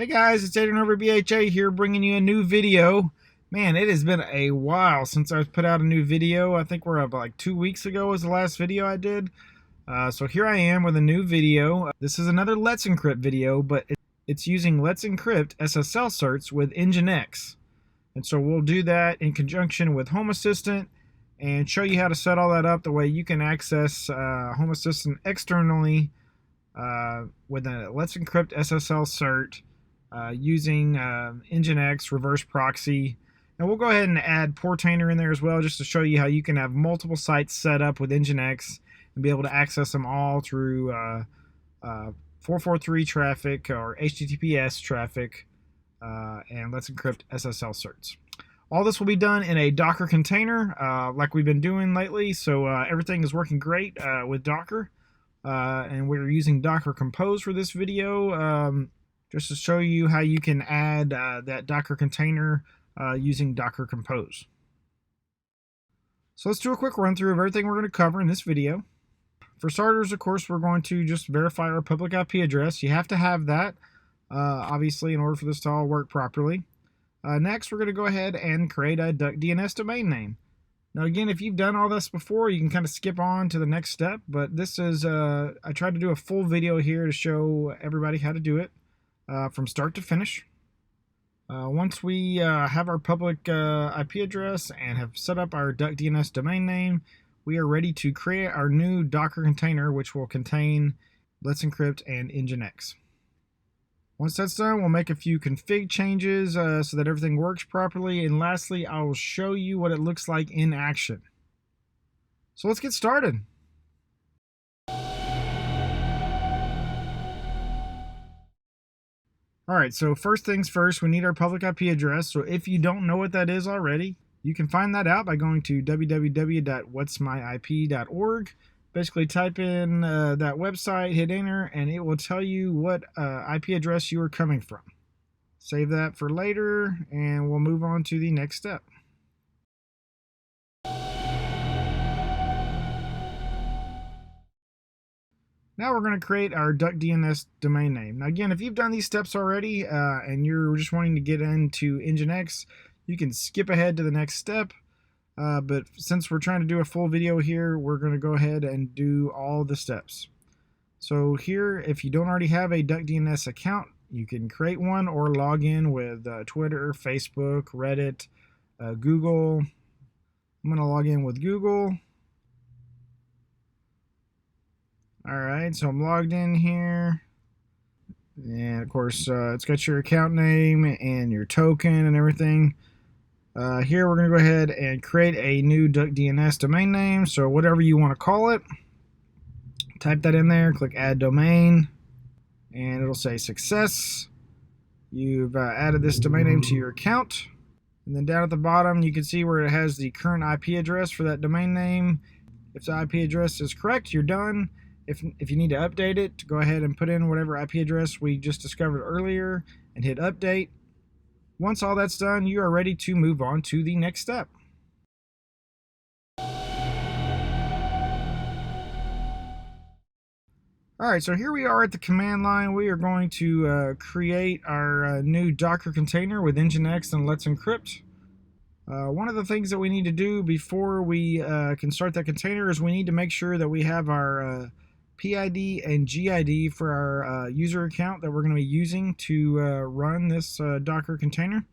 Hey guys, it's Adrian over BHA here bringing you a new video. Man, it has been a while since I've put out a new video. I think we're up like 2 weeks ago was the last video I did. So here I am with a new video. This is another Let's Encrypt video, but it's using LetsEncrypt SSL certs with nginx. And so we'll do that in conjunction with Home Assistant and show you how to set all that up the way you can access Home Assistant externally with a LetsEncrypt SSL cert. Using nginx reverse proxy, and we'll go ahead and add portainer in there as well, just to show you how you can have multiple sites set up with nginx and be able to access them all through 443 traffic or HTTPS traffic and Let's Encrypt SSL certs. All this will be done in a Docker container like we've been doing lately, so everything is working great with Docker, and we're using docker-compose for this video. Just to show you how you can add that Docker container using docker-compose. So let's do a quick run through of everything we're going to cover in this video. For starters, of course, we're going to just verify our public IP address. You have to have that, obviously, in order for this to all work properly. Next, we're going to go ahead and create a duckdns domain name. Now again, if you've done all this before, you can kind of skip on to the next step, but this is, I tried to do a full video here to show everybody how to do it. From start to finish. Once we have our public IP address and have set up our duckdns domain name, we are ready to create our new Docker container, which will contain Let's Encrypt and nginx. Once that's done, we'll make a few config changes so that everything works properly, and lastly, I will show you what it looks like in action. So let's get started. Alright, so first things first, we need our public IP address. So if you don't know what that is already, you can find that out by going to www.whatsmyip.org. Basically type in that website, hit enter, and it will tell you what IP address you are coming from. Save that for later, and we'll move on to the next step. Now we're going to create our duckdns domain name. Now again, if you've done these steps already and you're just wanting to get into nginx, you can skip ahead to the next step. But since we're trying to do a full video here, we're going to go ahead and do all the steps. So here, if you don't already have a duckdns account, you can create one or log in with Twitter, Facebook, Reddit, Google. I'm going to log in with Google. Alright, so I'm logged in here, and of course it's got your account name and your token and everything. Here we're going to go ahead and create a new duckdns domain name, so whatever you want to call it, type that in there, click add domain, and it'll say success. You've added this domain name to your account, and then down at the bottom you can see where it has the current IP address for that domain name. If the IP address is correct, you're done. If you need to update it, go ahead and put in whatever IP address we just discovered earlier and hit update. Once all that's done, you are ready to move on to the next step. Alright, so here we are at the command line. We are going to create our new Docker container with nginx and Let's Encrypt. One of the things that we need to do before we can start that container is we need to make sure that we have our PID and GID for our user account that we're going to be using to run this Docker container.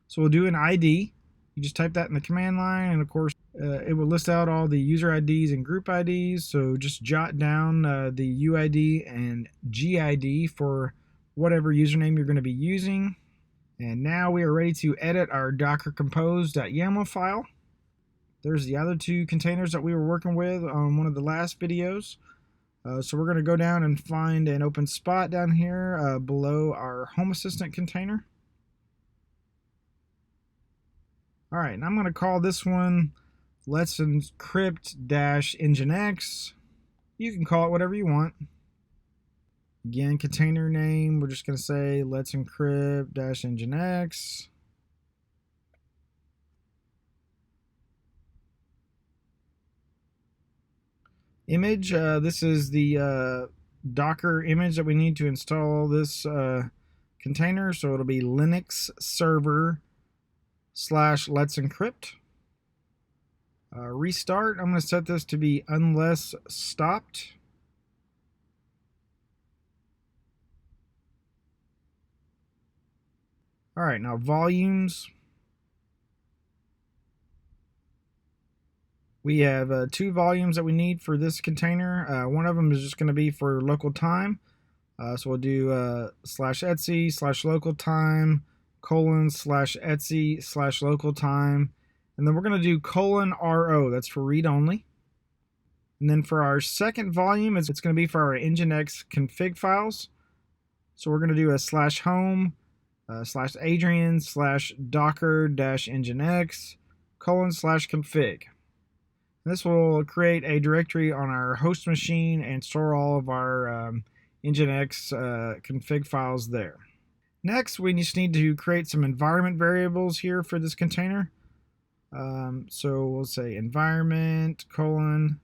So we'll do an ID. You just type that in the command line, and of course it will list out all the user IDs and group IDs. So just jot down the UID and GID for whatever username you're going to be using. And now we are ready to edit our docker-compose.yml file. There's the other two containers that we were working with on one of the last videos. So we're going to go down and find an open spot down here below our Home Assistant container. Alright, and I'm going to call this one letsencrypt-nginx. You can call it whatever you want. Again, container name, we're just going to say letsencrypt-nginx. Image, this is the Docker image that we need to install this container, so it'll be linuxserver / letsencrypt. Restart, I'm going to set this to be unless stopped. All right, now volumes. We have 2 volumes that we need for this container. One of them is just going to be for local time. So we'll do /etc /localtime /etc /localtime. And then we're going to do :ro. That's for read only. And then for our second volume, it's going to be for our nginx config files. So we're going to do a /home /adrian /docker-nginx :/config. This will create a directory on our host machine and store all of our nginx config files there. Next, we just need to create some environment variables here for this container. So we'll say environment : and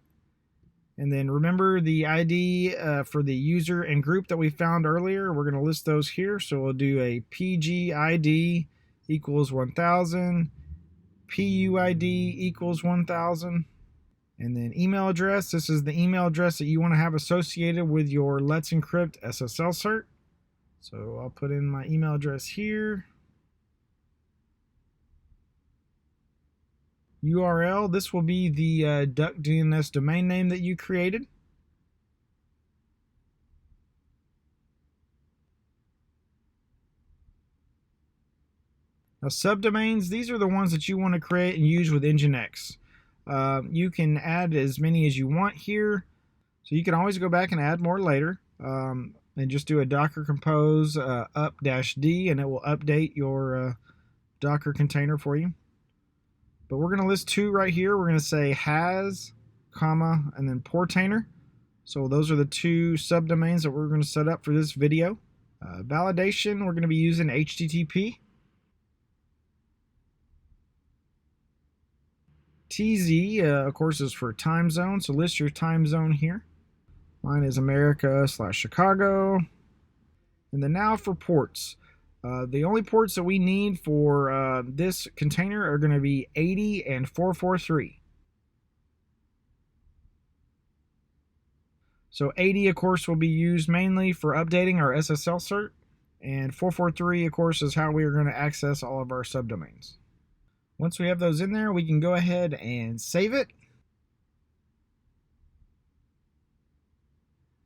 then remember the ID for the user and group that we found earlier. We're going to list those here. So we'll do a PGID equals 1000, PUID equals 1000. And then email address. This is the email address that you want to have associated with your letsencrypt SSL cert. So I'll put in my email address here. URL. This will be the duckdns domain name that you created. Now subdomains, these are the ones that you want to create and use with Nginx. You can add as many as you want here, so you can always go back and add more later, and just do a docker-compose up-d and it will update your Docker container for you. But we're going to list 2 right here. We're going to say has, comma, and then portainer. So those are the 2 subdomains that we're going to set up for this video. Validation, we're going to be using HTTP. TZ, of course, is for time zone, so list your time zone here. Mine is America / Chicago. And then now for ports. The only ports that we need for this container are going to be 80 and 443. So 80, of course, will be used mainly for updating our SSL cert, and 443, of course, is how we are going to access all of our subdomains. Once we have those in there, we can go ahead and save it.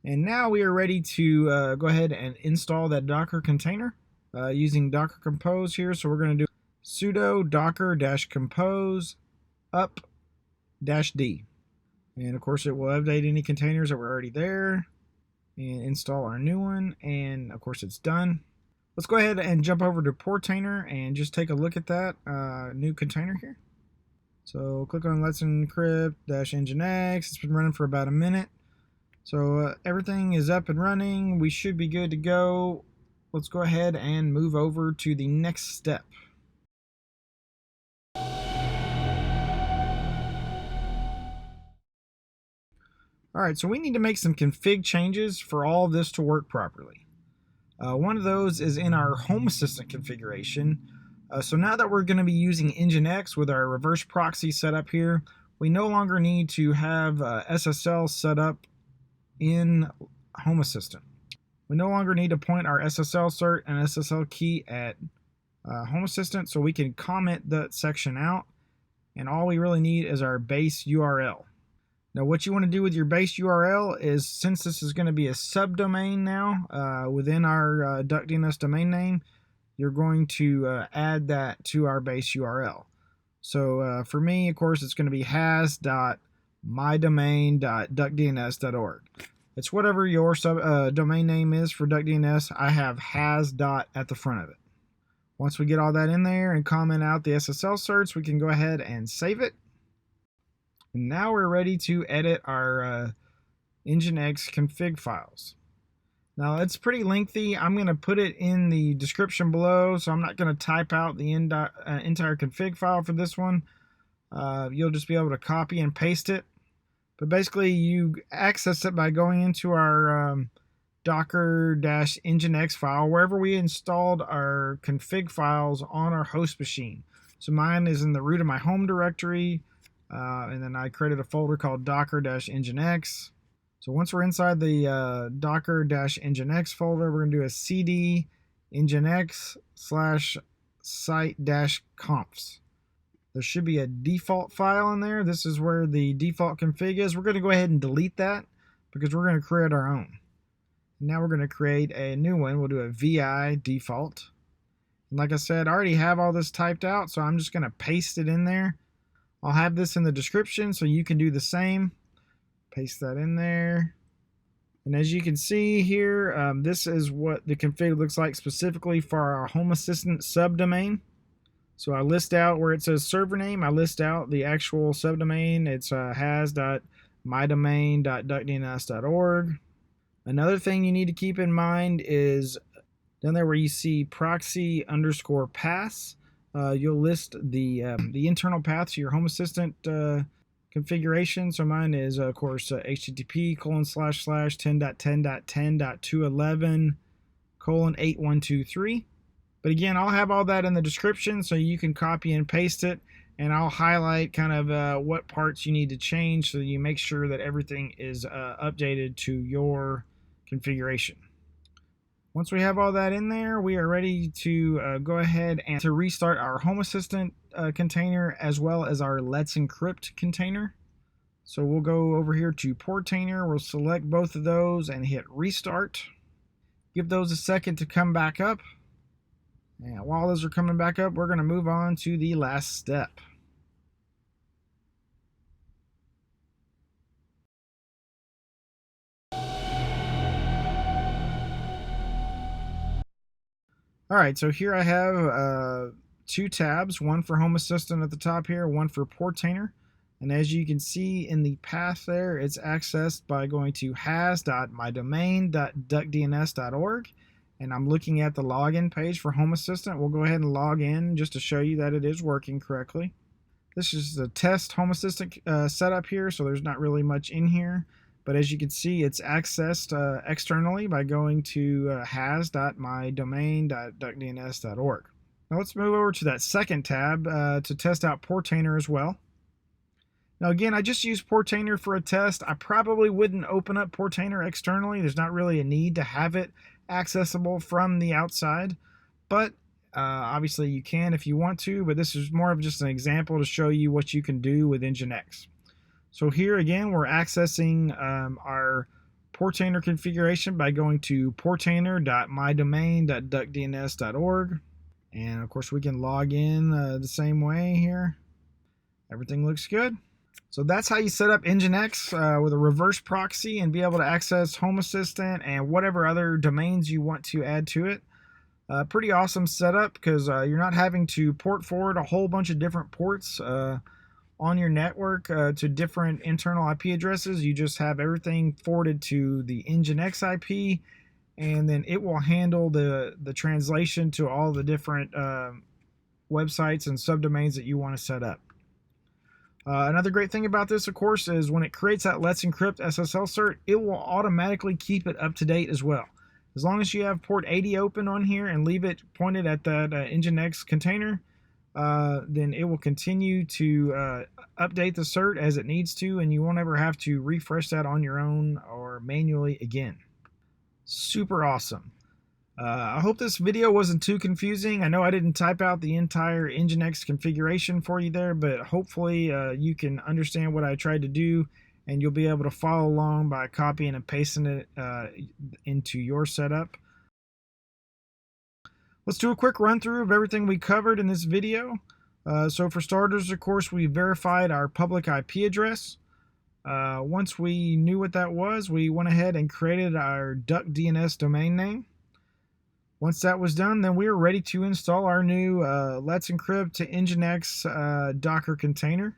And now we are ready to go ahead and install that Docker container using docker-compose here. So we're going to do sudo docker-compose up-d. And of course it will update any containers that were already there and install our new one. And of course it's done. Let's go ahead and jump over to portainer and just take a look at that new container here. So click on letsencrypt-nginx. It's been running for about a minute. So everything is up and running. We should be good to go. Let's go ahead and move over to the next step. Alright, so we need to make some config changes for all of this to work properly. One of those is in our Home Assistant configuration. So now that we're going to be using Nginx with our reverse proxy set up here, we no longer need to have SSL set up in Home Assistant. We no longer need to point our SSL cert and SSL key at Home Assistant, so we can comment that section out, and all we really need is our base URL. Now what you want to do with your base URL is, since this is going to be a subdomain now within our duckdns domain name, you're going to add that to our base URL. So for me, of course, it's going to be has.mydomain.duckdns.org. It's whatever your domain name is for duckdns. I have has. At the front of it. Once we get all that in there and comment out the SSL certs, we can go ahead and save it. And now we're ready to edit our Nginx config files. Now it's pretty lengthy. I'm going to put it in the description below, so I'm not going to type out the entire config file for this one. You'll just be able to copy and paste it. But basically you access it by going into our docker-nginx file wherever we installed our config files on our host machine. So mine is in the root of my home directory, and then I created a folder called docker-nginx. So once we're inside the docker-nginx folder, we're going to do a cd nginx/site-confs. There should be a default file in there. This is where the default config is. We're going to go ahead and delete that because we're going to create our own. Now we're going to create a new one. We'll do a vi default. And like I said, I already have all this typed out, so I'm just going to paste it in there. I'll have this in the description so you can do the same. Paste that in there. And as you can see here, this is what the config looks like specifically for our Home Assistant subdomain. So I list out where it says server name, I list out the actual subdomain. It's has.mydomain.duckdns.org. Another thing you need to keep in mind is down there where you see proxy_paths, you'll list the internal path to your Home Assistant configuration. So mine is, of course, http://10.10.10.211:8123. But again, I'll have all that in the description so you can copy and paste it, and I'll highlight kind of what parts you need to change so you make sure that everything is updated to your configuration. Once we have all that in there, we are ready to go ahead and to restart our Home Assistant container as well as our letsencrypt container. So we'll go over here to portainer, we'll select both of those and hit restart. Give those a second to come back up. And while those are coming back up, we're going to move on to the last step. Alright, so here I have two tabs, one for Home Assistant at the top here, one for portainer. And as you can see in the path there, it's accessed by going to has.mydomain.duckdns.org. And I'm looking at the login page for Home Assistant. We'll go ahead and log in just to show you that it is working correctly. This is the test Home Assistant setup here, so there's not really much in here. But as you can see, it's accessed externally by going to has.mydomain.duckdns.org. Now let's move over to that second tab to test out portainer as well. Now again, I just used portainer for a test. I probably wouldn't open up portainer externally. There's not really a need to have it accessible from the outside, but obviously you can if you want to, but this is more of just an example to show you what you can do with Nginx. So here again, we're accessing our portainer configuration by going to portainer.mydomain.duckdns.org, and of course we can log in the same way here. Everything looks good. So that's how you set up Nginx with a reverse proxy and be able to access Home Assistant and whatever other domains you want to add to it. Pretty awesome setup because you're not having to port forward a whole bunch of different ports on your network to different internal IP addresses. You just have everything forwarded to the Nginx IP, and then it will handle the translation to all the different websites and subdomains that you want to set up. Another great thing about this, of course, is when it creates that letsencrypt SSL cert, it will automatically keep it up to date as well. As long as you have port 80 open on here and leave it pointed at that Nginx container, then it will continue to update the cert as it needs to, and you won't ever have to refresh that on your own or manually again. Super awesome. I hope this video wasn't too confusing. I know I didn't type out the entire Nginx configuration for you there, but hopefully you can understand what I tried to do, and you'll be able to follow along by copying and pasting it into your setup. Let's do a quick run through of everything we covered in this video. So for starters, of course, we verified our public IP address. Once we knew what that was, we went ahead and created our duckdns domain name. Once that was done, then we were ready to install our new letsencrypt-nginx Docker container.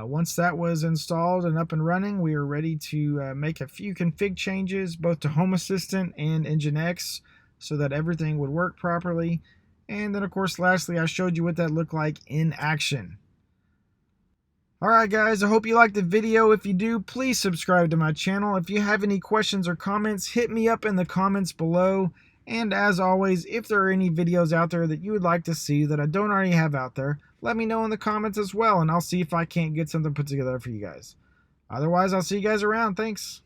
Once that was installed and up and running, we were ready to make a few config changes both to Home Assistant and Nginx so that everything would work properly. And then, of course, lastly, I showed you what that looked like in action. Alright guys, I hope you liked the video. If you do, please subscribe to my channel. If you have any questions or comments, hit me up in the comments below. And as always, if there are any videos out there that you would like to see that I don't already have out there, let me know in the comments as well, and I'll see if I can't get something put together for you guys. Otherwise, I'll see you guys around. Thanks.